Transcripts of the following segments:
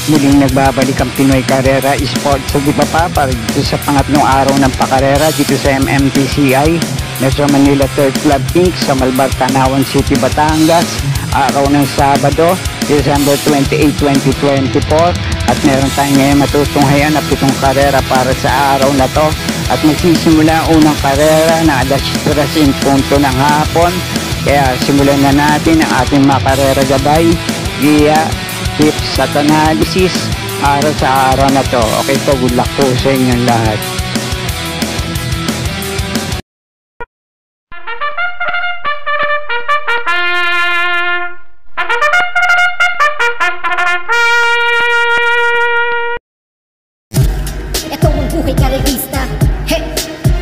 Muling nagbabalik ang Pinoy Carrera Esports sa Dipapa para dito sa pangatlong araw ng pakarera dito sa MMTCI Metro Manila 3rd Club Inc. sa Malbar, Tanawan City, Batangas. Araw ng Sabado, December 28, 2024 at meron tayong ngayon matutunghayan na 7 karera para sa araw na to at magsisimula ang unang karera na alas 3:00 ng hapon. Kaya simulan na natin ang ating mga karera gabay, giya, tips at analysis para sa araw na to. Okay po, good luck po sa inyong lahat. Ito ang buhay karerista, he!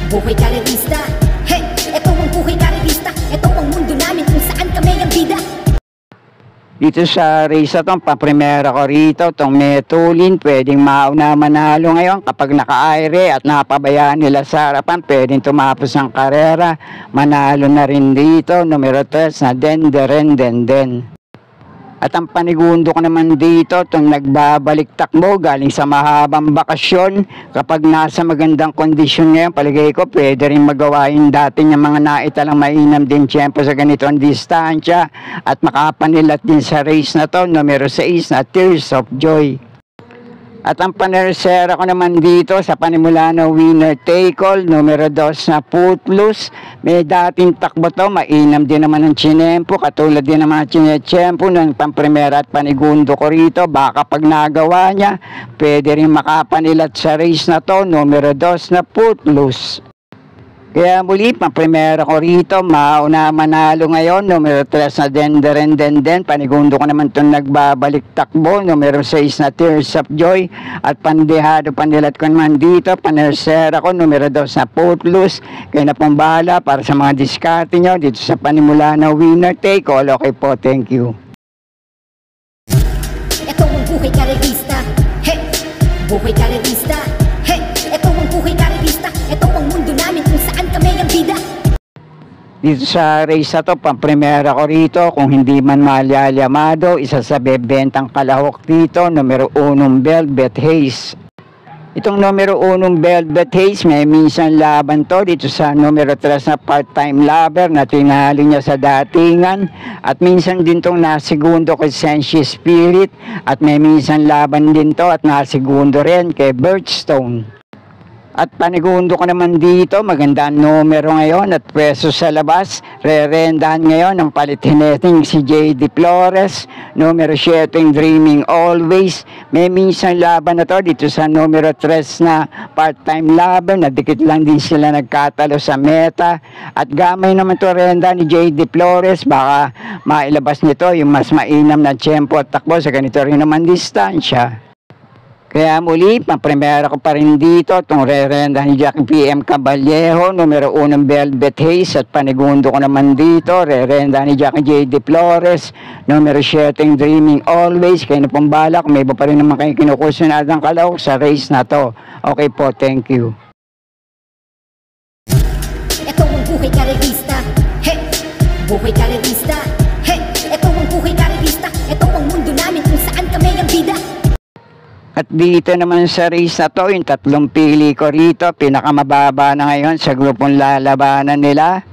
Buhay karerista, he! Ito ang buhay karerista, ito ang mundo namin kung saan kami ang bida. Dito sa race na itong paprimera ko rito, itong Metulin, pwedeng mauna manalo ngayon kapag naka-aire at napabayaan nila sa harapan, pwedeng tumapos ang karera, manalo na rin dito, numero 3 na Den. At ang panigundo ko naman dito, itong nagbabalik takbo galing sa mahabang bakasyon. Kapag nasa magandang kondisyon ngayon, paligay ko, pwede rin magawa yung dati niya mga naitalang mainam din tiyempo sa ganitong distansya. At makapanilat din sa race na to, numero 6 na Tears of Joy. At ang panersera ko naman dito sa panimula na winner take all, numero 2 na Footloose. May dating takbo to, mainam din naman ang chinempo, katulad din naman ang chinechempo ng pamprimera at panigundo ko rito. Baka pag nagawa niya, pwede rin makapanilat sa race na to, numero 2 na Footloose. Kaya muli, pamprimera ko rito, mauna manalo ngayon, numero 3 na Den. Panigundo ko naman itong nagbabalik takbo, numero 6 na Tears of Joy. At pandehado, panilat ko naman dito, panersera ko, numero 2 na Footloose. Kaya na pong bahala para sa mga diskarte nyo dito sa panimula na winner take all. Okay po, thank you. Ito ang buhay karerista, he! Buhay karerista, he! Ito ang buhay karerista, ito ang mundo namin kung saan kami ang bida. Dito sa race na to, pamprimera ko rito, kung hindi man malyalyamado, isa sa bebentang kalahok dito, numero 1 Velvet Haze. Itong numero 1 Velvet Haze, may minsan laban to dito sa numero 3 na Part-Time Lover na tinalo niya sa datingan. At minsan din tong nasigundo kay Senshi Spirit. At may minsan laban din to at nasigundo rin kay Birchstone. At panigundo ko naman dito, maganda ang numero ngayon at pwesto sa labas. Re-rendahan ngayon ang palitineting si J.D. Flores, numero 7 Dreaming Always. May minsan laban na to dito sa numero 3 na Part-Time Lover, na dikit lang din sila nagkatalo sa meta. At gamay naman to renda ni J.D. Flores, baka mailabas nito yung mas mainam na tiyempo at takbo sa ganito rin naman distansya. Kaya muli, pamprimera ko pa rin dito itong re-renda ni Jackie PM Caballejo, numero 1 Velvet Haze. At panigundo ko naman dito, re-renda ni Jackie J.D. Flores, numero 7 Dreaming Always. Kaya na pong balak, may iba pa rin naman kayo kinukusunadang kalahok sa race na to. Okay po, thank you. Ito ang buhay karerista, he! Buhay karerista, he! Ito ang buhay karerista, ito ang mundo namin kung saan kami ang bida. At dito naman sa race na to, yung 3 pili ko rito, pinakamababa na ngayon sa grupong lalabanan nila.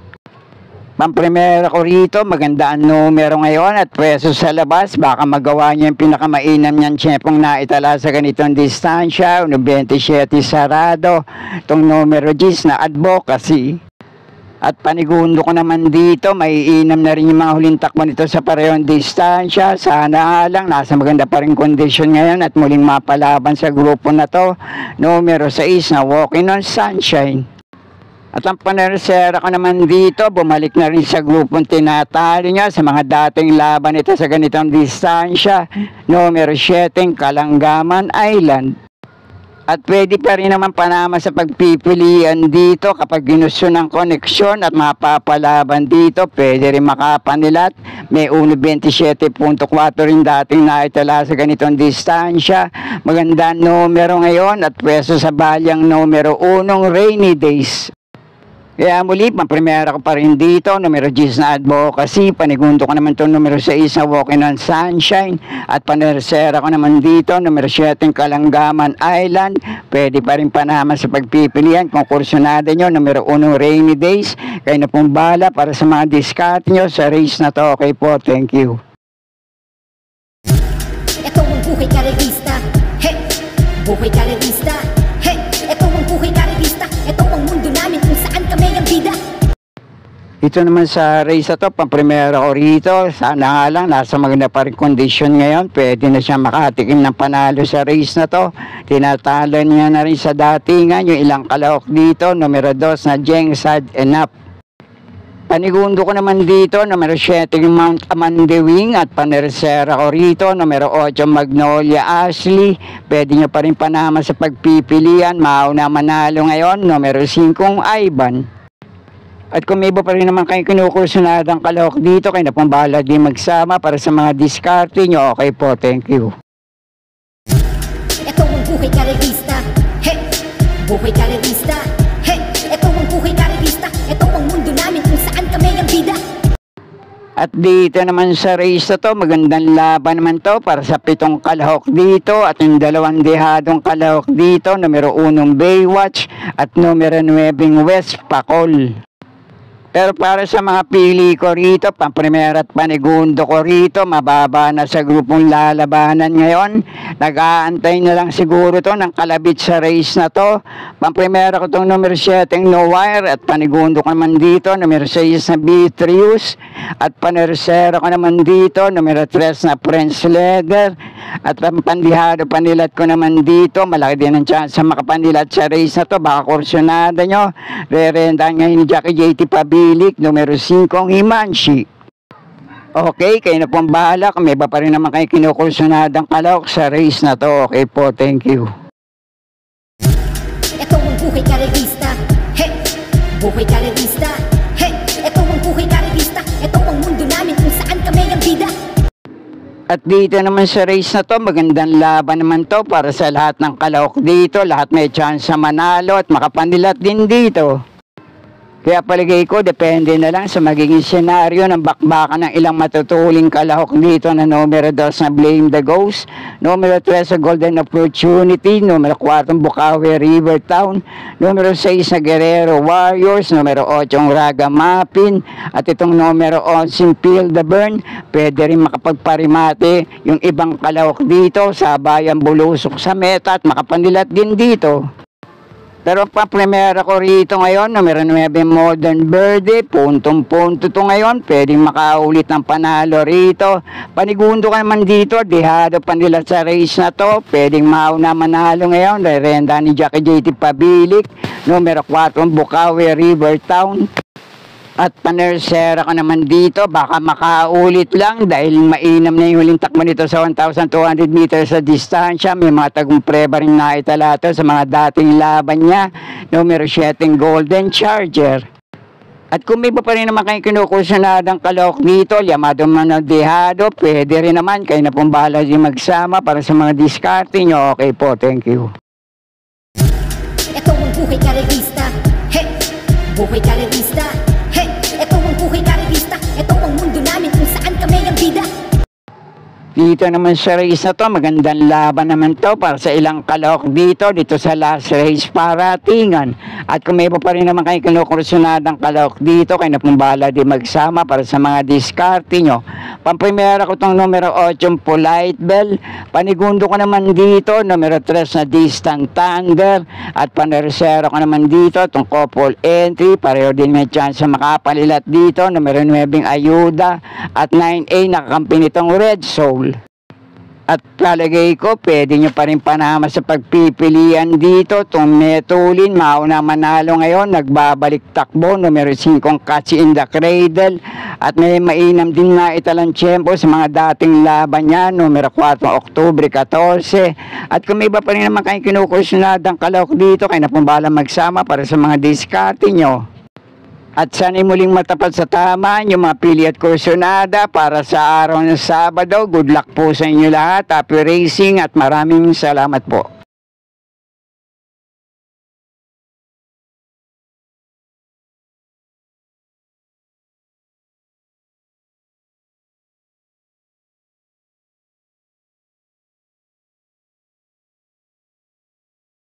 Pamprimera ko rito, maganda ang numero ngayon at pwesto sa labas. Baka magawa niya yung pinakamainam niyang tiyempong naitala sa ganitong distansya, 27 Sarado, itong numero 10 na Advocacy. At panigundo ko naman dito, may inam na rin yung mga huling takbo nito sa parehong distansya. Sana lang, nasa maganda pa rin kondisyon ngayon at muling mapalaban sa grupo na to. Numero 6 na Walking on Sunshine. At ang panersera ko naman dito, bumalik na rin sa grupong tinatalo niya sa mga dating laban nito sa ganitong distansya. Numero 7 Kalanggaman Island. At pwede pa rin naman panama sa pagpipilian dito kapag ginusto ng koneksyon at mapapalaban dito. Pwede rin makapanilat. May 1.27.4 rin dating naitala sa ganitong distansya. Maganda numero ngayon at pwesto sa balyang numero 1 Rainy Days. Kaya muli, pang-primera ko pa rin dito, numero 10 na Advocacy, panigundo ko naman itong numero 6 na Walking on Sunshine, at panersera ko naman dito, numero 7 Kalangaman Island, pwede pa rin panama sa pagpipilian, kung kursunada nyo, numero 1 Rainy Days, kayo na pong bala para sa mga discount nyo sa race na to. Okay po, thank you. Ito ang buhay karerista, hey! Buhay karerista, hey! Ito ang buhay karerista, ito ang mundo namin kung saan kami ang bida. Ito naman sa race na to, pang-primera ko rito. Sana nga lang, nasa maganda pa rin kondisyon ngayon. Pwede na siya makatikim ng panalo sa race na to. Tinatalo niya na rin sa datingan yung ilang kalahok dito. Numero 2 na Jeng Sad Enough. Panigundo ko naman dito, numero 7 yung Mount Amandewing, at panersera ko rito, numero 8 Magnolia Ashley. Pwede nyo pa rin panama sa pagpipilian. Mauna manalo ngayon, numero 5 Ivan. At kung may iba pa rin naman kayong kinukursunadang kalahok dito, kayo na pong bahala din magsama para sa mga diskarte nyo. Okay po, thank you. Ito ang buhay karerista, hey! Buhay karerista, hey! Ito ang buhay karerista, ito ang mundo namin kung saan kami ang bida. At dito naman sa race na to, magandang laban naman to para sa 7 kalahok dito at yung 2 dehadong kalahok dito, numero 1 Baywatch at numero 9 West Pacol. Pero para sa mga pili ko rito, pang-primera at panigundo ko rito, mababa na sa grupong lalabanan ngayon. Nag-aantay na lang siguro to ng kalabit sa race na to. Pang-primera ko itong numero 7 No Wire at panigundo ko naman dito, numero 6 na Beatrius. At panersera ko naman dito, numero 3 na Prince Leather. At pandihado panilat ko naman dito, malaki din ang chance sa makapandilat sa race na to. Baka kursunada nyo, re-renta ngayon ni Jackie JT Pabilik, numero 5 Himanshi. Okay, kayo na pong bahala. Kung may iba pa rin naman kayo kinukursunadang kalahok sa race na to. Okay po, thank you. Ito ang buhay karerista, hey! Buhay karerista, hey! Ito ang buhay karerista, ito ang mundo namin kung saan kami ang bida. At dito naman sa race na to, magandang laban naman to para sa lahat ng kalahok dito. Lahat may chance sa manalo at makapandilat din dito. Kaya paligay ko, depende na lang sa magiging senaryo ng bakbakan ng ilang matutuling kalahok dito na numero 2 na Blame the Ghost, numero 3 sa Golden Opportunity, numero 4 Bukawi Rivertown, numero 6 na Guerrero Warriors, numero 8 Ragamapin, at itong numero 11 Feel the Burn. Pwede rin makapagparimate yung ibang kalahok dito sa Bayan Bulusok sa meta at makapandilat din dito. Pero pa-primera ko rito ngayon, numero 9 Modern Birdie, puntong-punto to ngayon, pwedeng makaulit ng panalo rito. Panigundo ka naman dito, dehado pandilat sa race na to, pwedeng mauna manalo ngayon, rerenda ni Jackie JT Pabilik, numero 4 Bukawi Rivertown. At panersera ko naman dito, baka makaulit lang dahil mainam na yung huling takbo nito sa 1,200 meters sa distansya. May mga tagumpre-ba rin naitalato sa mga dating laban niya. Numero 7 Golden Charger. At kung may iba pa rin naman kayo kinukursunadang kalahok dito, Llamado Manodehado, pwede rin naman. Kayo na pong bahala din magsama para sa mga diskarte nyo. Okay po, thank you. Ito ang buhay karerista, hey! Buhay karerista, hey! Ito ang buhay karerista, ito ang mundo namin kung saan kami ang bida. Dito naman sa race na to, magandang laban naman to para sa ilang kalahok dito sa last race paratingan. At kung may iba pa rin naman kayo kinukursunadang kalahok dito, kayo na pong bahala din magsama para sa mga diskarte nyo. Pamprimera ko itong numero 8 Polite Bell, panigundo ko naman dito, numero 3 na Distant Thunder, at panersero ko naman dito itong couple entry, pareho din may chance sa makapalilat dito, numero 9 Ayuda, at 9A nakakampi nitong Red Soul. At palagay ko, pwede nyo pa rin panama sa pagpipilian dito. Itong Metulin, mauna manalo ngayon, nagbabalik takbo, numero 5 Catch in the Cradle. At may mainam din na italang tiyempo sa mga dating laban niya, numero 4 Oktubre 14. At kung may iba pa rin naman kayong kinukursunadang kalahok dito, kayo na pong bahala magsama para sa mga diskarte nyo. At sana'y muling matapat sa tama yung mga pili at kursunada para sa araw ng Sabado. Good luck po sa inyo lahat. Happy racing at maraming salamat po.